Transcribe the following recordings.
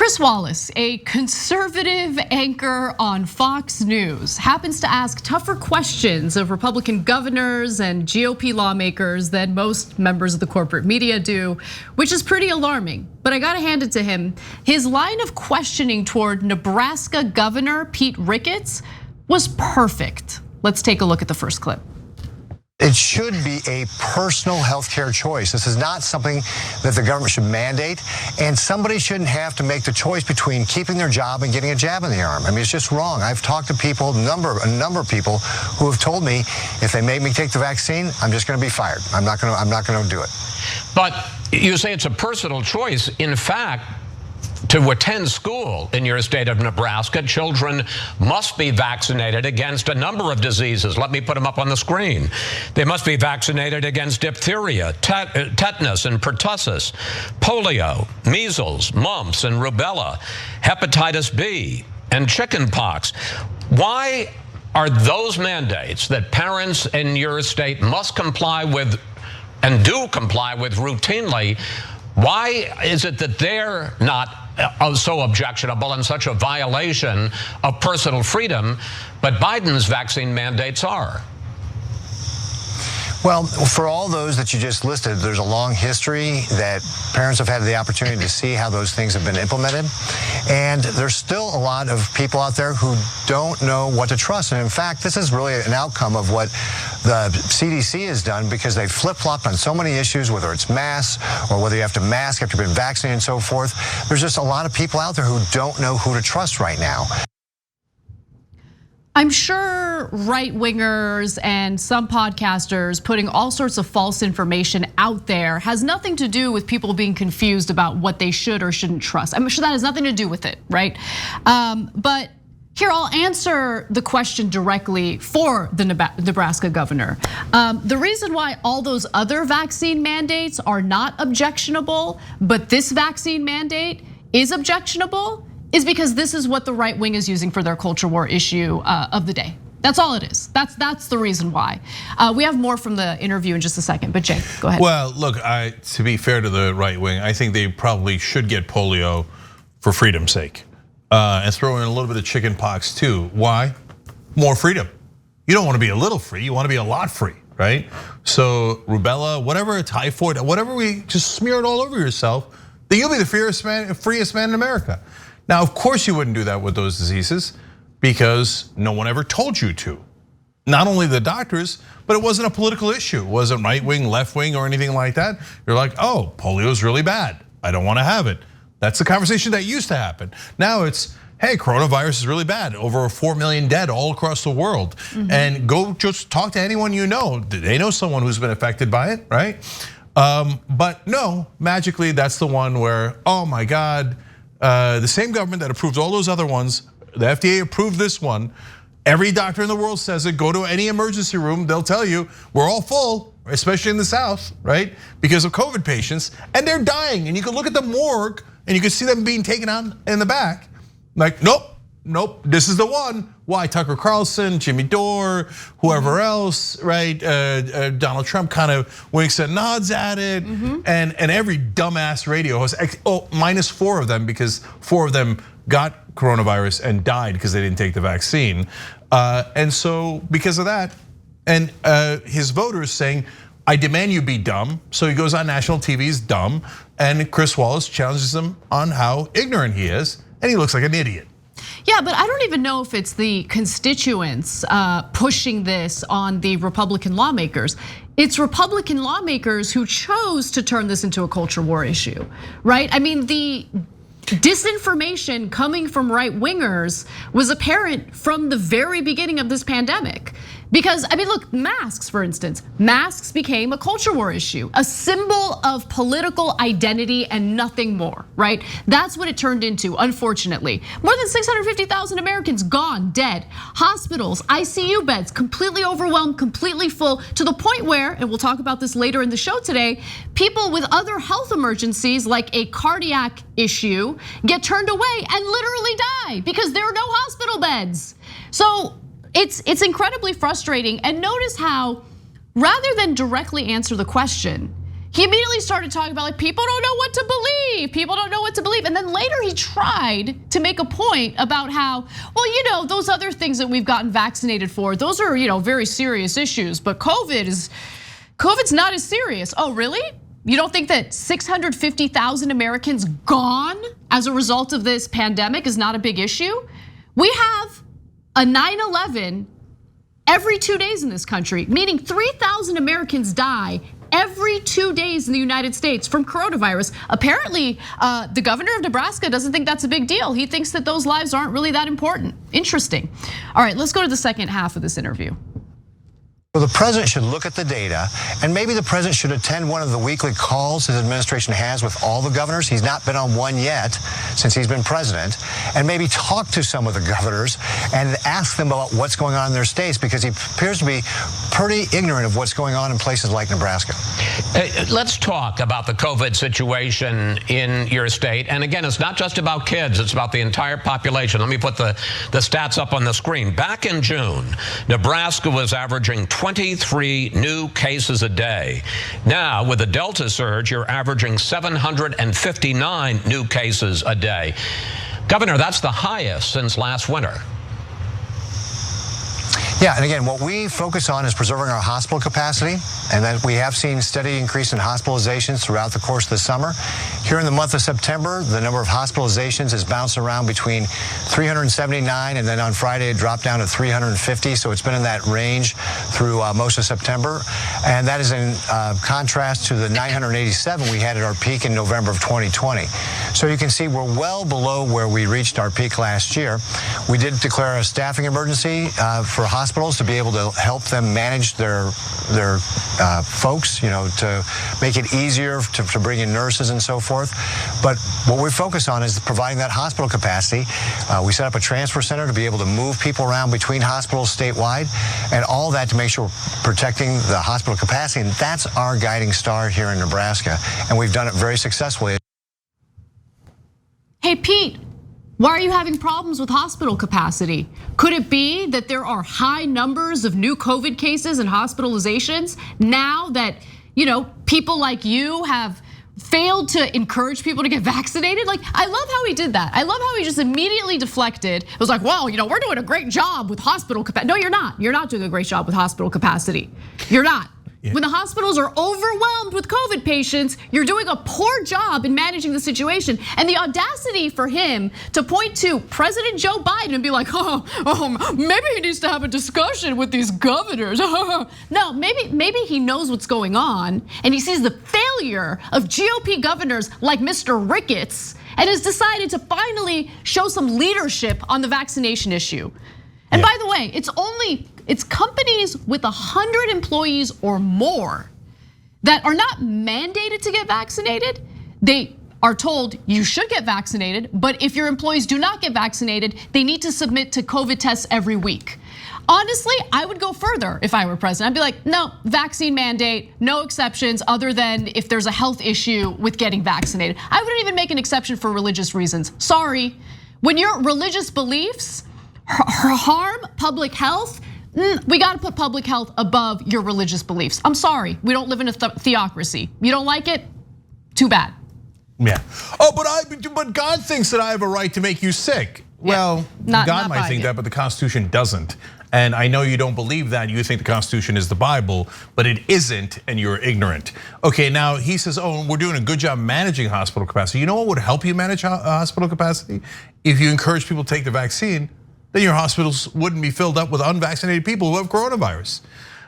Chris Wallace, a conservative anchor on Fox News, happens to ask tougher questions of Republican governors and GOP lawmakers than most members of the corporate media do, which is pretty alarming. But I gotta hand it to him. His line of questioning toward Nebraska Governor Pete Ricketts was perfect. Let's take a look at the first clip. It should be a personal healthcare choice. This is not something that the government should mandate, and somebody shouldn't have to make the choice between keeping their job and getting a jab in the arm. I mean, it's just wrong. I've talked to people, a number of people who have told me if they make me take the vaccine, I'm just going to be fired. I'm not going to do it. But you say it's a personal choice. In fact, to attend school in your state of Nebraska, children must be vaccinated against a number of diseases. Let me put them up on the screen. They must be vaccinated against diphtheria, tetanus and pertussis, polio, measles, mumps and rubella, hepatitis B, and chickenpox. Why are those mandates that parents in your state must comply with and do comply with routinely? Why is it that they're not so objectionable and such a violation of personal freedom, but Biden's vaccine mandates are? Well, for all those that you just listed, there's a long history that parents have had the opportunity to see how those things have been implemented. And there's still a lot of people out there who don't know what to trust. And in fact, this is really an outcome of what the CDC has done, because they flip-flopped on so many issues, whether it's masks or whether you have to mask after you've been vaccinated and so forth. There's just a lot of people out there who don't know who to trust right now. I'm sure right-wingers and some podcasters putting all sorts of false information out there has nothing to do with people being confused about what they should or shouldn't trust. I'm sure that has nothing to do with it, right? But here, I'll answer the question directly for the Nebraska governor. The reason why all those other vaccine mandates are not objectionable, but this vaccine mandate is objectionable, is because this is what the right wing is using for their culture war issue of the day. That's all it is. That's the reason why. We have more from the interview in just a second, but Jay, go ahead. Well, look, to be fair to the right wing, I think they probably should get polio for freedom's sake. And throw in a little bit of chicken pox too. Why? More freedom. You don't want to be a little free, you want to be a lot free, right? So rubella, whatever, typhoid, whatever, we just smear it all over yourself, then you'll be the freest man in America. Now, of course you wouldn't do that with those diseases because no one ever told you to. Not only the doctors, but it wasn't a political issue. It wasn't right wing, left wing, or anything like that. You're like, oh, polio is really bad. I don't want to have it. That's the conversation that used to happen. Now it's, hey, coronavirus is really bad. Over 4 million dead all across the world. And go just talk to anyone you know. They know someone who's been affected by it, right? But no, magically that's the one where, oh my God, the same government that approved all those other ones, the FDA approved this one. Every doctor in the world says it. Go to any emergency room, they'll tell you we're all full, especially in the South, right? Because of COVID patients, and they're dying. And you can look at the morgue and you can see them being taken out in the back. Like, nope, this is the one. Why? Tucker Carlson, Jimmy Dore, whoever else, right? Donald Trump kind of winks and nods at it. And every dumbass radio host, minus 4 of them, because 4 of them got coronavirus and died because they didn't take the vaccine. And so because of that, and his voters saying, I demand you be dumb. So he goes on national TV, he's dumb. And Chris Wallace challenges him on how ignorant he is. And he looks like an idiot. Yeah, but I don't even know if it's the constituents pushing this on the Republican lawmakers. It's Republican lawmakers who chose to turn this into a culture war issue, right? I mean, the disinformation coming from right wingers was apparent from the very beginning of this pandemic. Because, I mean, look, masks, for instance, masks became a culture war issue, a symbol of political identity and nothing more, right? That's what it turned into, unfortunately. More than 650,000 Americans gone, dead. Hospitals, ICU beds, completely overwhelmed, completely full, to the point where, and we'll talk about this later in the show today, people with other health emergencies like a cardiac issue get turned away and literally die because there are no hospital beds. So it's incredibly frustrating. And notice how, rather than directly answer the question, he immediately started talking about like people don't know what to believe. People don't know what to believe. And then later he tried to make a point about how, well, those other things that we've gotten vaccinated for, those are, very serious issues. But COVID's not as serious. Oh, really? You don't think that 650,000 Americans gone as a result of this pandemic is not a big issue? We have a 9/11 every 2 days in this country, meaning 3,000 Americans die every 2 days in the United States from coronavirus. Apparently, the governor of Nebraska doesn't think that's a big deal. He thinks that those lives aren't really that important. Interesting. All right, let's go to the second half of this interview. Well, the president should look at the data, and maybe the president should attend one of the weekly calls his administration has with all the governors. He's not been on one yet since he's been president, and maybe talk to some of the governors and ask them about what's going on in their states, because he appears to be pretty ignorant of what's going on in places like Nebraska. Let's talk about the COVID situation in your state. And again, it's not just about kids, it's about the entire population. Let me put the stats up on the screen. Back in June, Nebraska was averaging 23 new cases a day. Now, with the Delta surge, you're averaging 759 new cases a day. Governor, that's the highest since last winter. Yeah, and again, what we focus on is preserving our hospital capacity, and that we have seen steady increase in hospitalizations throughout the course of the summer. Here in the month of September, the number of hospitalizations has bounced around between 379, and then on Friday it dropped down to 350, so it's been in that range through most of September. And that is in contrast to the 987 we had at our peak in November of 2020. So you can see we're well below where we reached our peak last year. We did declare a staffing emergency for hospitals to be able to help them manage their folks, to make it easier to bring in nurses and so forth. But what we focus on is providing that hospital capacity. We set up a transfer center to be able to move people around between hospitals statewide, and all that to make sure we're protecting the hospital capacity. And that's our guiding star here in Nebraska, and we've done it very successfully. Hey, Pete, why are you having problems with hospital capacity? Could it be that there are high numbers of new COVID cases and hospitalizations now that, people like you have failed to encourage people to get vaccinated? Like, I love how he did that. I love how he just immediately deflected. It was like, well, we're doing a great job with hospital capacity. No, you're not. You're not doing a great job with hospital capacity. You're not. Yeah. When the hospitals are overwhelmed with COVID patients, you're doing a poor job in managing the situation. And the audacity for him to point to President Joe Biden and be like, maybe he needs to have a discussion with these governors. No, maybe he knows what's going on, and he sees the failure of GOP governors like Mr. Ricketts, and has decided to finally show some leadership on the vaccination issue. And by the way, it's companies with 100 employees or more that are not mandated to get vaccinated. They are told you should get vaccinated, but if your employees do not get vaccinated, they need to submit to COVID tests every week. Honestly, I would go further if I were president. I'd be like, no, vaccine mandate, no exceptions other than if there's a health issue with getting vaccinated. I wouldn't even make an exception for religious reasons. Sorry, when your religious beliefs harm public health, we got to put public health above your religious beliefs. I'm sorry, we don't live in a theocracy. You don't like it? Too bad. Yeah. But God thinks that I have a right to make you sick. Well, God might think that, but the Constitution doesn't. And I know you don't believe that. You think the Constitution is the Bible, but it isn't, and you're ignorant. Okay, now he says, we're doing a good job managing hospital capacity. You know what would help you manage hospital capacity? If you encourage people to take the vaccine, then your hospitals wouldn't be filled up with unvaccinated people who have coronavirus.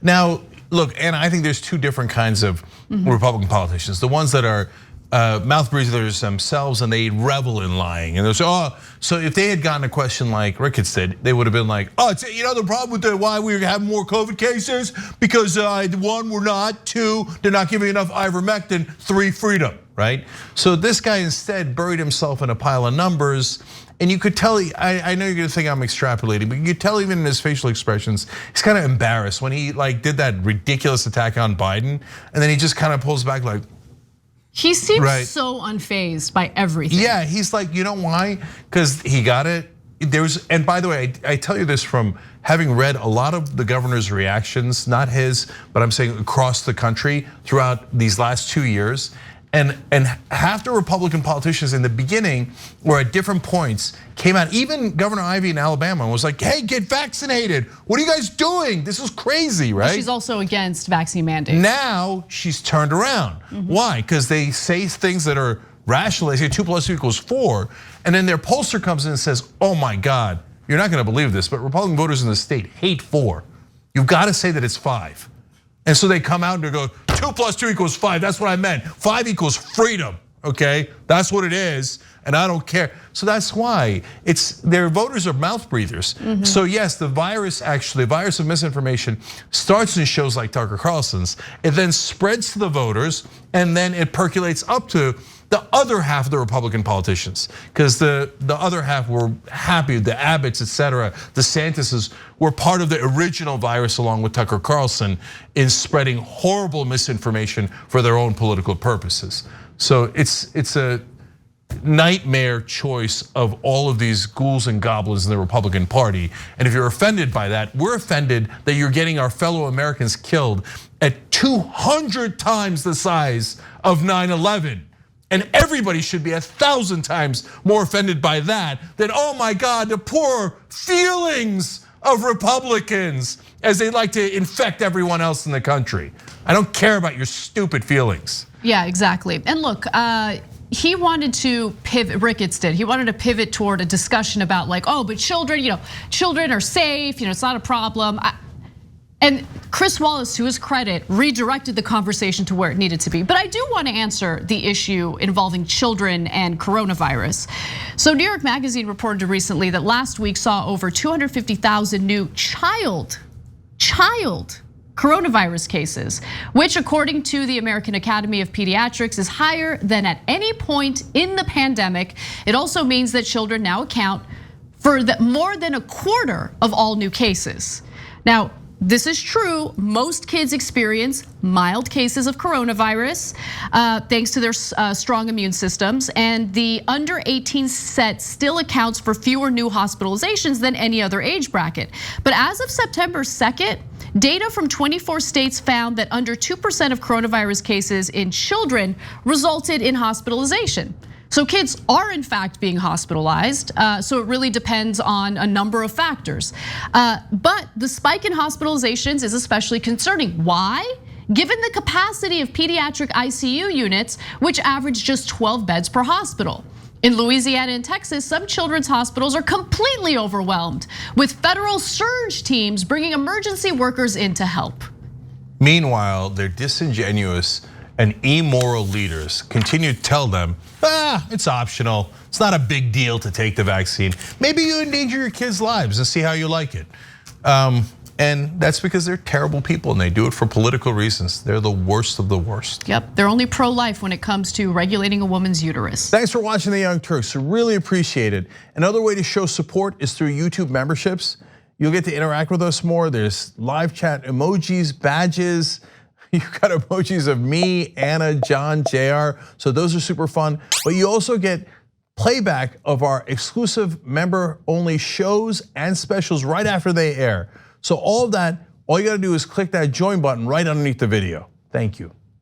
Now, look, and I think there's two different kinds of Republican politicians. The ones that are mouth breathers themselves and they revel in lying. And they'll say, so if they had gotten a question like Ricketts did, they would have been like, the problem with why we have more COVID cases, because one, we're not, two, they're not giving enough ivermectin, three, freedom, right? So this guy instead buried himself in a pile of numbers. And you could tell, I know you're gonna think I'm extrapolating, but you could tell even in his facial expressions, he's kind of embarrassed when he did that ridiculous attack on Biden, and then he just kind of pulls back like. He seems so unfazed by everything. Yeah, he's like, you know why? Because he got it, and by the way, I tell you this from having read a lot of the governor's reactions, not his, but I'm saying across the country throughout these last 2 years. And half the Republican politicians in the beginning or at different points came out, even Governor Ivey in Alabama was like, hey, get vaccinated. What are you guys doing? This is crazy, right? She's also against vaccine mandates. Now she's turned around. Why? Because they say things that are rational. They say 2 + 2 = 4. And then their pollster comes in and says, oh my God, you're not gonna believe this, but Republican voters in the state hate 4. You've gotta say that it's 5. And so they come out and they go, 2 + 2 = 5, that's what I meant. 5 equals freedom, okay? That's what it is, and I don't care. So that's why their voters are mouth breathers. So yes, the virus of misinformation starts in shows like Tucker Carlson's. It then spreads to the voters, and then it percolates up to the other half of the Republican politicians, because the other half were happy, the Abbotts, etc., the DeSantis's were part of the original virus along with Tucker Carlson in spreading horrible misinformation for their own political purposes. So it's a nightmare choice of all of these ghouls and goblins in the Republican Party. And if you're offended by that, we're offended that you're getting our fellow Americans killed at 200 times the size of 9/11. And everybody should be 1,000 times more offended by that than, oh my God, the poor feelings of Republicans as they like to infect everyone else in the country. I don't care about your stupid feelings. Yeah, exactly. And look, he wanted to pivot, Ricketts did. He wanted to pivot toward a discussion about like, oh, but children, children are safe, it's not a problem. And Chris Wallace, to his credit, redirected the conversation to where it needed to be. But I do want to answer the issue involving children and coronavirus. So New York Magazine reported recently that last week saw over 250,000 new child coronavirus cases, which according to the American Academy of Pediatrics is higher than at any point in the pandemic. It also means that children now account for more than a quarter of all new cases. Now, this is true. Most kids experience mild cases of coronavirus thanks to their strong immune systems, and the under 18 set still accounts for fewer new hospitalizations than any other age bracket. But as of September 2nd, data from 24 states found that under 2% of coronavirus cases in children resulted in hospitalization. So kids are in fact being hospitalized, so it really depends on a number of factors. But the spike in hospitalizations is especially concerning. Why? Given the capacity of pediatric ICU units, which average just 12 beds per hospital. In Louisiana and Texas, some children's hospitals are completely overwhelmed, with federal surge teams bringing emergency workers in to help. Meanwhile, they're disingenuous and immoral leaders continue to tell them, it's optional. It's not a big deal to take the vaccine. Maybe you endanger your kids' lives and see how you like it. And that's because they're terrible people and they do it for political reasons. They're the worst of the worst. Yep, they're only pro-life when it comes to regulating a woman's uterus. Thanks for watching The Young Turks, really appreciate it. Another way to show support is through YouTube memberships. You'll get to interact with us more. There's live chat emojis, badges. You've got emojis of me, Anna, John, JR. So those are super fun. But you also get playback of our exclusive member-only shows and specials right after they air. So all of that, all you gotta do is click that join button right underneath the video. Thank you.